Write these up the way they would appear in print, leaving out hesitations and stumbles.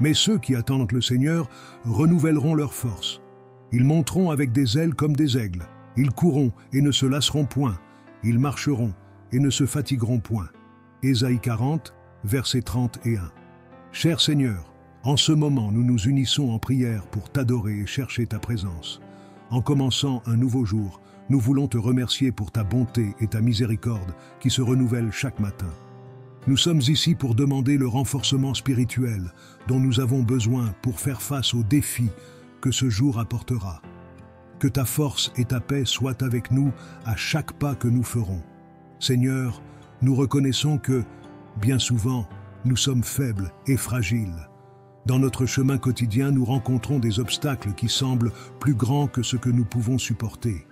Mais ceux qui attendent le Seigneur renouvelleront leurs forces. Ils monteront avec des ailes comme des aigles. Ils courront et ne se lasseront point. Ils marcheront et ne se fatigueront point. Ésaïe 40, versets 30 et 1. Cher Seigneur, en ce moment nous nous unissons en prière pour t'adorer et chercher ta présence. En commençant un nouveau jour, nous voulons te remercier pour ta bonté et ta miséricorde qui se renouvellent chaque matin. Nous sommes ici pour demander le renforcement spirituel dont nous avons besoin pour faire face aux défis que ce jour apportera. Que ta force et ta paix soient avec nous à chaque pas que nous ferons. Seigneur, nous reconnaissons que, bien souvent, nous sommes faibles et fragiles. Dans notre chemin quotidien, nous rencontrons des obstacles qui semblent plus grands que ce que nous pouvons supporter.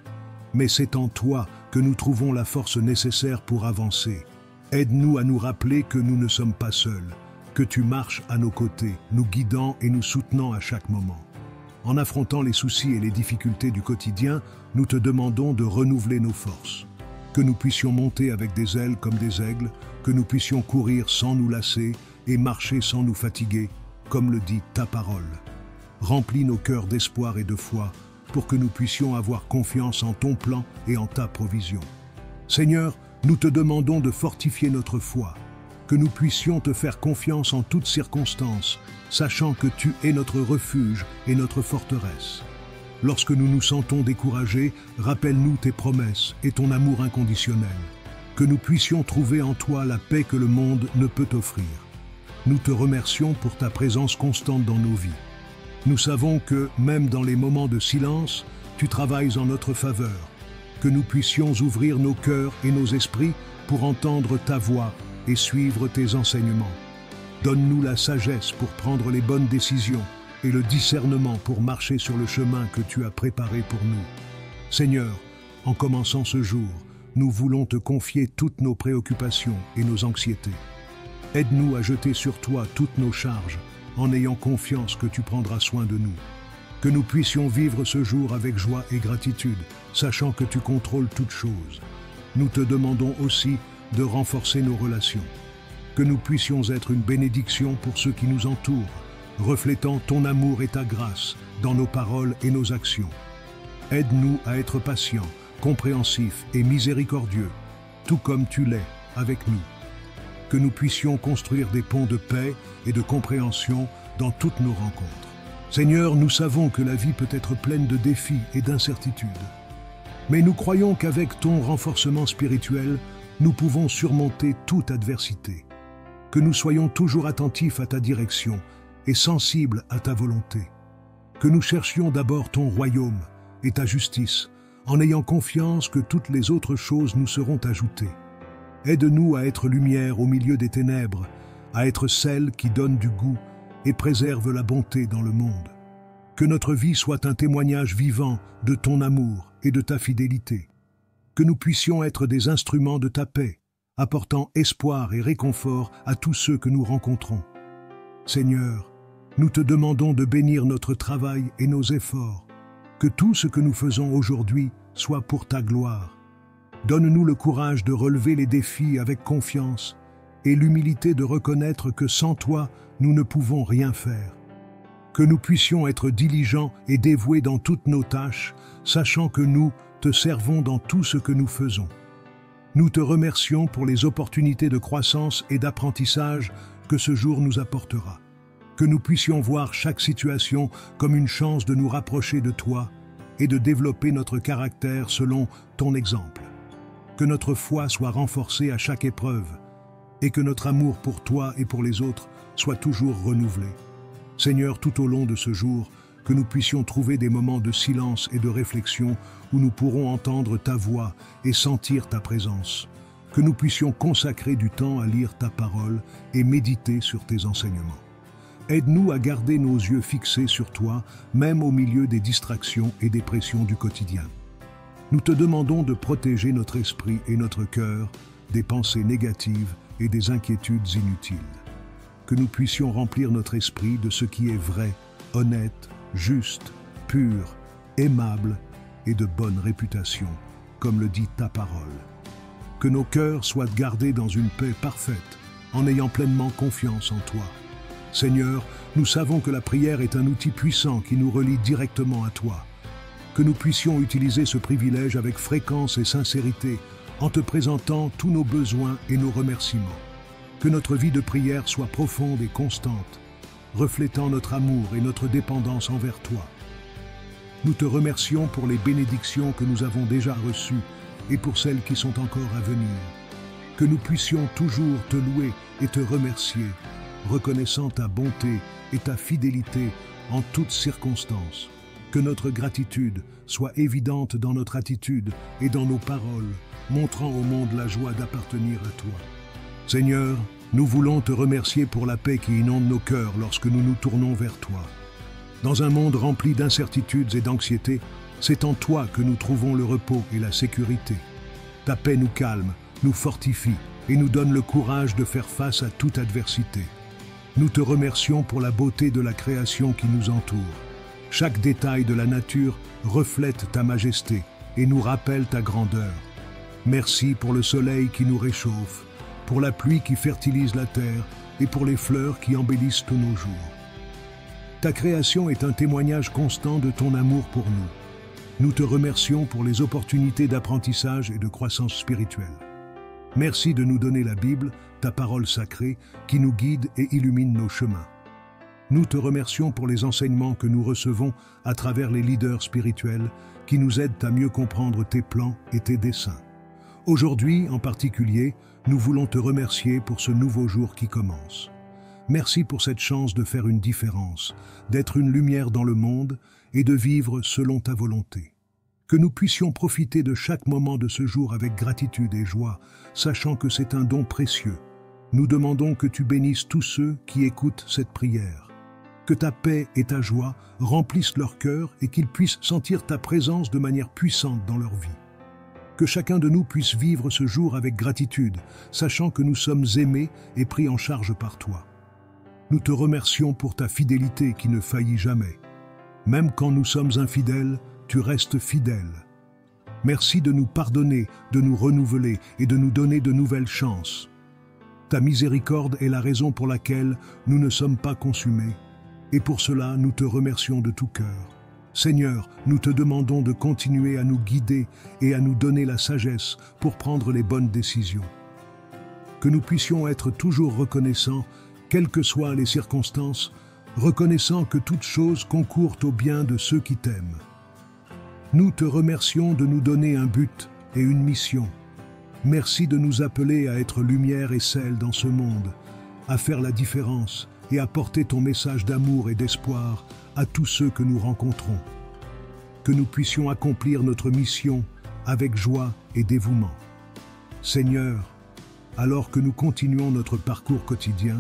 Mais c'est en toi que nous trouvons la force nécessaire pour avancer. Aide-nous à nous rappeler que nous ne sommes pas seuls, que tu marches à nos côtés, nous guidant et nous soutenant à chaque moment. En affrontant les soucis et les difficultés du quotidien, nous te demandons de renouveler nos forces. Que nous puissions monter avec des ailes comme des aigles, que nous puissions courir sans nous lasser et marcher sans nous fatiguer, comme le dit ta parole. Remplis nos cœurs d'espoir et de foi pour que nous puissions avoir confiance en ton plan et en ta provision. Seigneur, nous te demandons de fortifier notre foi, que nous puissions te faire confiance en toutes circonstances, sachant que tu es notre refuge et notre forteresse. Lorsque nous nous sentons découragés, rappelle-nous tes promesses et ton amour inconditionnel, que nous puissions trouver en toi la paix que le monde ne peut offrir. Nous te remercions pour ta présence constante dans nos vies. Nous savons que, même dans les moments de silence, tu travailles en notre faveur, que nous puissions ouvrir nos cœurs et nos esprits pour entendre ta voix et suivre tes enseignements. Donne-nous la sagesse pour prendre les bonnes décisions et le discernement pour marcher sur le chemin que tu as préparé pour nous. Seigneur, en commençant ce jour, nous voulons te confier toutes nos préoccupations et nos anxiétés. Aide-nous à jeter sur toi toutes nos charges, en ayant confiance que tu prendras soin de nous. Que nous puissions vivre ce jour avec joie et gratitude, sachant que tu contrôles toutes choses. Nous te demandons aussi de renforcer nos relations. Que nous puissions être une bénédiction pour ceux qui nous entourent, reflétant ton amour et ta grâce dans nos paroles et nos actions. Aide-nous à être patients, compréhensifs et miséricordieux, tout comme tu l'es avec nous. Que nous puissions construire des ponts de paix et de compréhension dans toutes nos rencontres. Seigneur, nous savons que la vie peut être pleine de défis et d'incertitudes. Mais nous croyons qu'avec ton renforcement spirituel, nous pouvons surmonter toute adversité. Que nous soyons toujours attentifs à ta direction et sensibles à ta volonté. Que nous cherchions d'abord ton royaume et ta justice, en ayant confiance que toutes les autres choses nous seront ajoutées. Aide-nous à être lumière au milieu des ténèbres, à être celle qui donne du goût et préserve la bonté dans le monde. Que notre vie soit un témoignage vivant de ton amour et de ta fidélité. Que nous puissions être des instruments de ta paix, apportant espoir et réconfort à tous ceux que nous rencontrons. Seigneur, nous te demandons de bénir notre travail et nos efforts, que tout ce que nous faisons aujourd'hui soit pour ta gloire. Donne-nous le courage de relever les défis avec confiance et l'humilité de reconnaître que sans toi, nous ne pouvons rien faire. Que nous puissions être diligents et dévoués dans toutes nos tâches, sachant que nous te servons dans tout ce que nous faisons. Nous te remercions pour les opportunités de croissance et d'apprentissage que ce jour nous apportera. Que nous puissions voir chaque situation comme une chance de nous rapprocher de toi et de développer notre caractère selon ton exemple. Que notre foi soit renforcée à chaque épreuve et que notre amour pour toi et pour les autres soit toujours renouvelé. Seigneur, tout au long de ce jour, que nous puissions trouver des moments de silence et de réflexion où nous pourrons entendre ta voix et sentir ta présence. Que nous puissions consacrer du temps à lire ta parole et méditer sur tes enseignements. Aide-nous à garder nos yeux fixés sur toi, même au milieu des distractions et des pressions du quotidien. Nous te demandons de protéger notre esprit et notre cœur des pensées négatives et des inquiétudes inutiles. Que nous puissions remplir notre esprit de ce qui est vrai, honnête, juste, pur, aimable et de bonne réputation, comme le dit ta parole. Que nos cœurs soient gardés dans une paix parfaite, en ayant pleinement confiance en toi. Seigneur, nous savons que la prière est un outil puissant qui nous relie directement à toi. Que nous puissions utiliser ce privilège avec fréquence et sincérité, en te présentant tous nos besoins et nos remerciements. Que notre vie de prière soit profonde et constante, reflétant notre amour et notre dépendance envers toi. Nous te remercions pour les bénédictions que nous avons déjà reçues et pour celles qui sont encore à venir. Que nous puissions toujours te louer et te remercier, reconnaissant ta bonté et ta fidélité en toutes circonstances. Que notre gratitude soit évidente dans notre attitude et dans nos paroles, montrant au monde la joie d'appartenir à toi. Seigneur, nous voulons te remercier pour la paix qui inonde nos cœurs lorsque nous nous tournons vers toi. Dans un monde rempli d'incertitudes et d'anxiété, c'est en toi que nous trouvons le repos et la sécurité. Ta paix nous calme, nous fortifie et nous donne le courage de faire face à toute adversité. Nous te remercions pour la beauté de la création qui nous entoure. Chaque détail de la nature reflète ta majesté et nous rappelle ta grandeur. Merci pour le soleil qui nous réchauffe, pour la pluie qui fertilise la terre et pour les fleurs qui embellissent tous nos jours. Ta création est un témoignage constant de ton amour pour nous. Nous te remercions pour les opportunités d'apprentissage et de croissance spirituelle. Merci de nous donner la Bible, ta parole sacrée, qui nous guide et illumine nos chemins. Nous te remercions pour les enseignements que nous recevons à travers les leaders spirituels qui nous aident à mieux comprendre tes plans et tes desseins. Aujourd'hui, en particulier, nous voulons te remercier pour ce nouveau jour qui commence. Merci pour cette chance de faire une différence, d'être une lumière dans le monde et de vivre selon ta volonté. Que nous puissions profiter de chaque moment de ce jour avec gratitude et joie, sachant que c'est un don précieux. Nous demandons que tu bénisses tous ceux qui écoutent cette prière. Que ta paix et ta joie remplissent leur cœur et qu'ils puissent sentir ta présence de manière puissante dans leur vie. Que chacun de nous puisse vivre ce jour avec gratitude, sachant que nous sommes aimés et pris en charge par toi. Nous te remercions pour ta fidélité qui ne faillit jamais. Même quand nous sommes infidèles, tu restes fidèle. Merci de nous pardonner, de nous renouveler et de nous donner de nouvelles chances. Ta miséricorde est la raison pour laquelle nous ne sommes pas consumés. Et pour cela, nous te remercions de tout cœur. Seigneur, nous te demandons de continuer à nous guider et à nous donner la sagesse pour prendre les bonnes décisions. Que nous puissions être toujours reconnaissants, quelles que soient les circonstances, reconnaissant que toute chose concourt au bien de ceux qui t'aiment. Nous te remercions de nous donner un but et une mission. Merci de nous appeler à être lumière et sel dans ce monde, à faire la différence et à porter ton message d'amour et d'espoir à tous ceux que nous rencontrons. Que nous puissions accomplir notre mission avec joie et dévouement. Seigneur, alors que nous continuons notre parcours quotidien,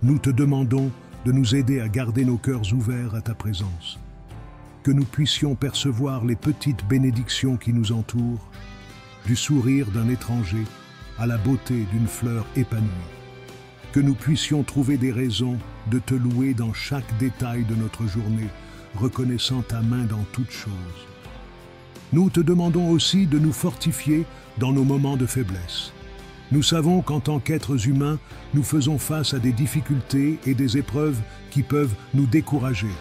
nous te demandons de nous aider à garder nos cœurs ouverts à ta présence. Que nous puissions percevoir les petites bénédictions qui nous entourent, du sourire d'un étranger à la beauté d'une fleur épanouie. Que nous puissions trouver des raisons de te louer dans chaque détail de notre journée, reconnaissant ta main dans toutes choses. Nous te demandons aussi de nous fortifier dans nos moments de faiblesse. Nous savons qu'en tant qu'êtres humains, nous faisons face à des difficultés et des épreuves qui peuvent nous décourager.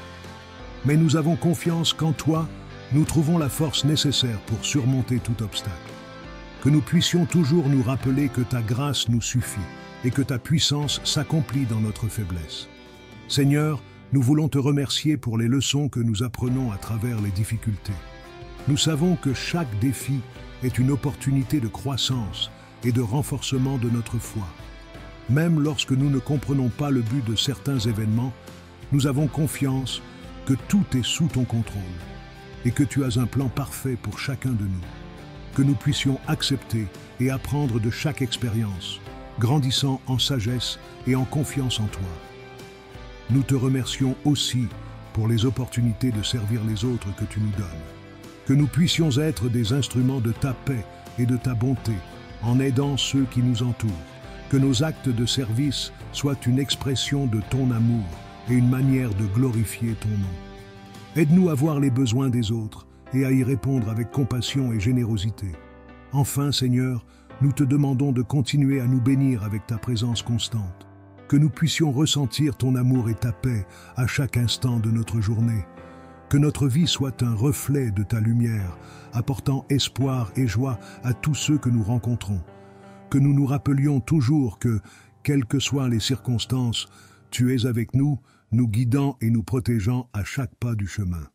Mais nous avons confiance qu'en toi, nous trouvons la force nécessaire pour surmonter tout obstacle. Que nous puissions toujours nous rappeler que ta grâce nous suffit et que ta puissance s'accomplit dans notre faiblesse. Seigneur, nous voulons te remercier pour les leçons que nous apprenons à travers les difficultés. Nous savons que chaque défi est une opportunité de croissance et de renforcement de notre foi. Même lorsque nous ne comprenons pas le but de certains événements, nous avons confiance que tout est sous ton contrôle et que tu as un plan parfait pour chacun de nous. Que nous puissions accepter et apprendre de chaque expérience, grandissant en sagesse et en confiance en toi. Nous te remercions aussi pour les opportunités de servir les autres que tu nous donnes. Que nous puissions être des instruments de ta paix et de ta bonté, en aidant ceux qui nous entourent. Que nos actes de service soient une expression de ton amour et une manière de glorifier ton nom. Aide-nous à voir les besoins des autres et à y répondre avec compassion et générosité. Enfin, Seigneur, nous te demandons de continuer à nous bénir avec ta présence constante. que nous puissions ressentir ton amour et ta paix à chaque instant de notre journée. Que notre vie soit un reflet de ta lumière, apportant espoir et joie à tous ceux que nous rencontrons. Que nous nous rappelions toujours que, quelles que soient les circonstances, tu es avec nous, nous guidant et nous protégeant à chaque pas du chemin.